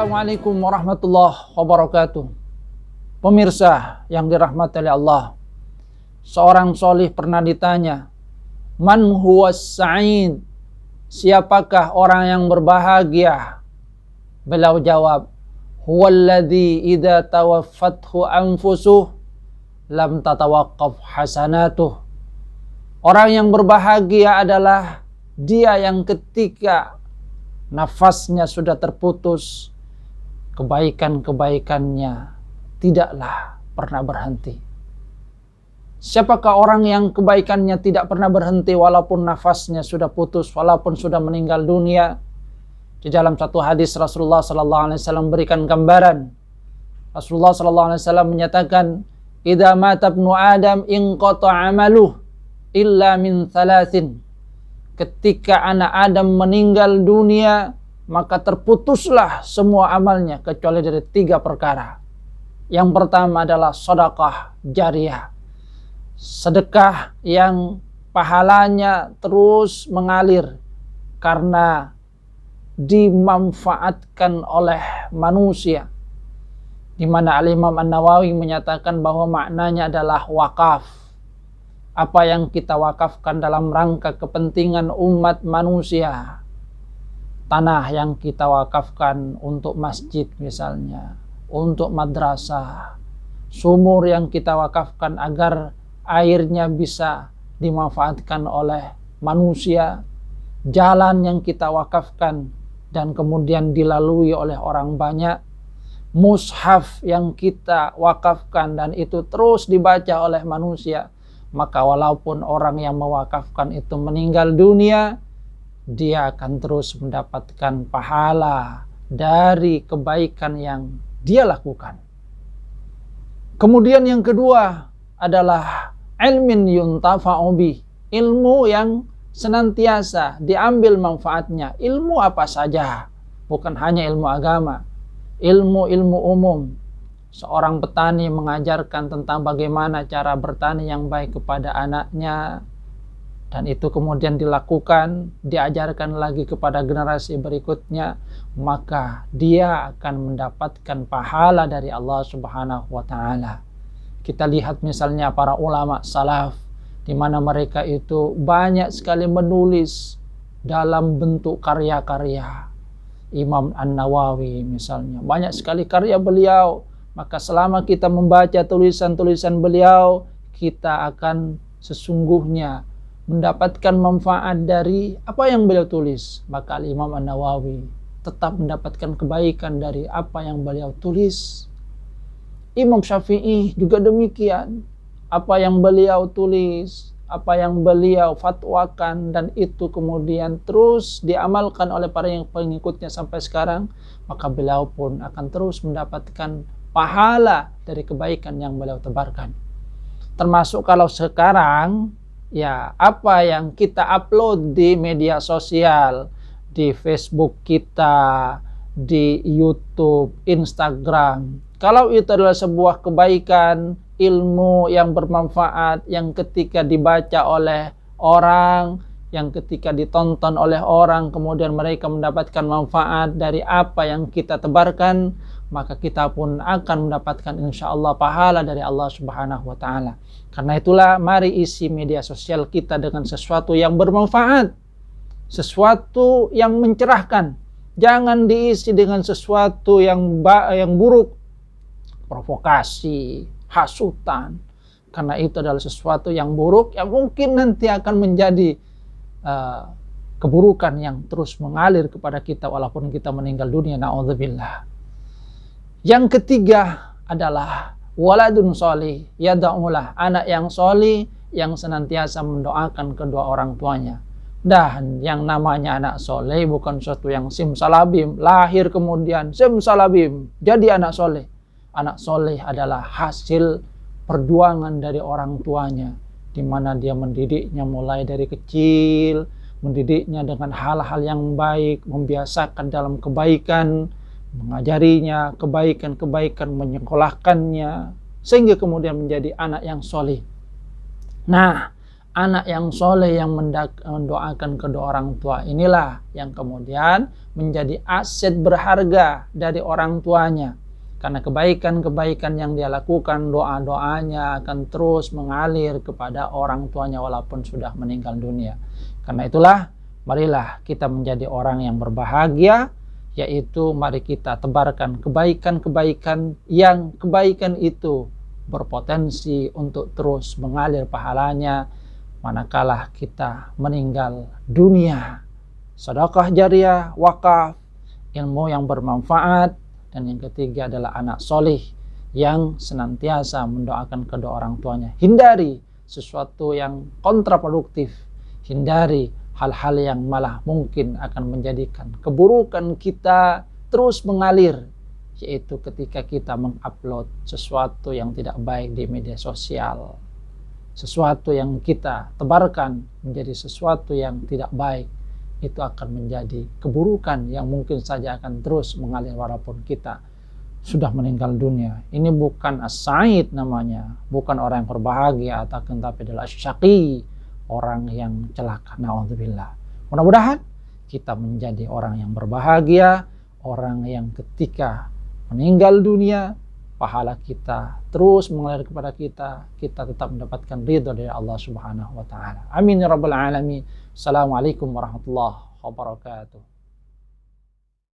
Assalamualaikum warahmatullahi wabarakatuh. Pemirsa yang dirahmati oleh Allah, seorang solih pernah ditanya, man huwas sa'id? Siapakah orang yang berbahagia? Beliau jawab, huwallazi idza tawaffathu anfusuh lam tatawaqqaf hasanatuh. Orang yang berbahagia adalah dia yang ketika nafasnya sudah terputus, kebaikan-kebaikannya tidaklah pernah berhenti. Siapakah orang yang kebaikannya tidak pernah berhenti walaupun nafasnya sudah putus, walaupun sudah meninggal dunia? Di dalam satu hadis Rasulullah SAW berikan gambaran. Rasulullah SAW menyatakan, idza mata ibnu Adam inqata amaluh illa min thalathin. Ketika anak Adam meninggal dunia, maka terputuslah semua amalnya kecuali dari 3 perkara. Yang pertama adalah sedekah jariyah, sedekah yang pahalanya terus mengalir karena dimanfaatkan oleh manusia, di mana Al-Imam An-Nawawi menyatakan bahwa maknanya adalah wakaf. Apa yang kita wakafkan dalam rangka kepentingan umat manusia. Tanah yang kita wakafkan untuk masjid misalnya, untuk madrasah. Sumur yang kita wakafkan agar airnya bisa dimanfaatkan oleh manusia. Jalan yang kita wakafkan dan kemudian dilalui oleh orang banyak. Mushaf yang kita wakafkan dan itu terus dibaca oleh manusia. Maka walaupun orang yang mewakafkan itu meninggal dunia, dia akan terus mendapatkan pahala dari kebaikan yang dia lakukan. Kemudian yang kedua adalah ilmin yuntafa'u bih, ilmu yang senantiasa diambil manfaatnya. Ilmu apa saja, bukan hanya ilmu agama, ilmu-ilmu umum. Seorang petani mengajarkan tentang bagaimana cara bertani yang baik kepada anaknya, dan itu kemudian dilakukan, diajarkan lagi kepada generasi berikutnya, maka dia akan mendapatkan pahala dari Allah Subhanahu wa Ta'ala. Kita lihat misalnya para ulama salaf, di mana mereka itu banyak sekali menulis dalam bentuk karya-karya. Imam An-Nawawi misalnya, banyak sekali karya beliau. Maka selama kita membaca tulisan-tulisan beliau, kita akan sesungguhnya mendapatkan manfaat dari apa yang beliau tulis. Maka Imam An-Nawawi tetap mendapatkan kebaikan dari apa yang beliau tulis. Imam Syafi'i juga demikian. Apa yang beliau tulis, apa yang beliau fatwakan, dan itu kemudian terus diamalkan oleh para pengikutnya sampai sekarang, maka beliau pun akan terus mendapatkan pahala dari kebaikan yang beliau tebarkan. Termasuk kalau sekarang, ya apa yang kita upload di media sosial, di Facebook kita, di YouTube, Instagram, kalau itu adalah sebuah kebaikan, ilmu yang bermanfaat, yang ketika dibaca oleh orang, yang ketika ditonton oleh orang, kemudian mereka mendapatkan manfaat dari apa yang kita tebarkan, maka kita pun akan mendapatkan insya Allah pahala dari Allah Subhanahu wa Ta'ala. Karena itulah mari isi media sosial kita dengan sesuatu yang bermanfaat, sesuatu yang mencerahkan. Jangan diisi dengan sesuatu yang buruk, provokasi, hasutan. Karena itu adalah sesuatu yang buruk yang mungkin nanti akan menjadi keburukan yang terus mengalir kepada kita walaupun kita meninggal dunia. Na'udzubillah. Yang ketiga adalah waladun sholih yad'ulah, anak yang sholih yang senantiasa mendoakan kedua orang tuanya. Dan yang namanya anak sholih bukan sesuatu yang simsalabim, lahir kemudian simsalabim jadi anak sholih. Anak sholih adalah hasil perjuangan dari orang tuanya, di mana dia mendidiknya mulai dari kecil, mendidiknya dengan hal-hal yang baik, membiasakan dalam kebaikan, mengajarinya kebaikan-kebaikan, menyekolahkannya, sehingga kemudian menjadi anak yang solih. Nah, anak yang soleh yang mendoakan kedua orang tua inilah yang kemudian menjadi aset berharga dari orang tuanya. Karena kebaikan-kebaikan yang dia lakukan, doa-doanya akan terus mengalir kepada orang tuanya walaupun sudah meninggal dunia. Karena itulah, marilah kita menjadi orang yang berbahagia, yaitu mari kita tebarkan kebaikan-kebaikan yang kebaikan itu berpotensi untuk terus mengalir pahalanya manakala kita meninggal dunia. Sedekah jariah, wakaf, ilmu yang bermanfaat, dan yang ketiga adalah anak soleh yang senantiasa mendoakan kedua orang tuanya. Hindari sesuatu yang kontraproduktif, hindari hal-hal yang malah mungkin akan menjadikan keburukan kita terus mengalir, yaitu ketika kita mengupload sesuatu yang tidak baik di media sosial. Sesuatu yang kita tebarkan menjadi sesuatu yang tidak baik, itu akan menjadi keburukan yang mungkin saja akan terus mengalir walaupun kita sudah meninggal dunia. Ini bukan as-sa'id namanya, bukan orang yang berbahagia, tapi adalah syaqi, orang yang celaka. Na'udzubillah. Mudah-mudahan kita menjadi orang yang berbahagia, orang yang ketika meninggal dunia pahala kita terus mengalir kepada kita tetap mendapatkan ridha dari Allah Subhanahu wa taala. Amin ya rabbal alamin. Assalamualaikum warahmatullahi wabarakatuh.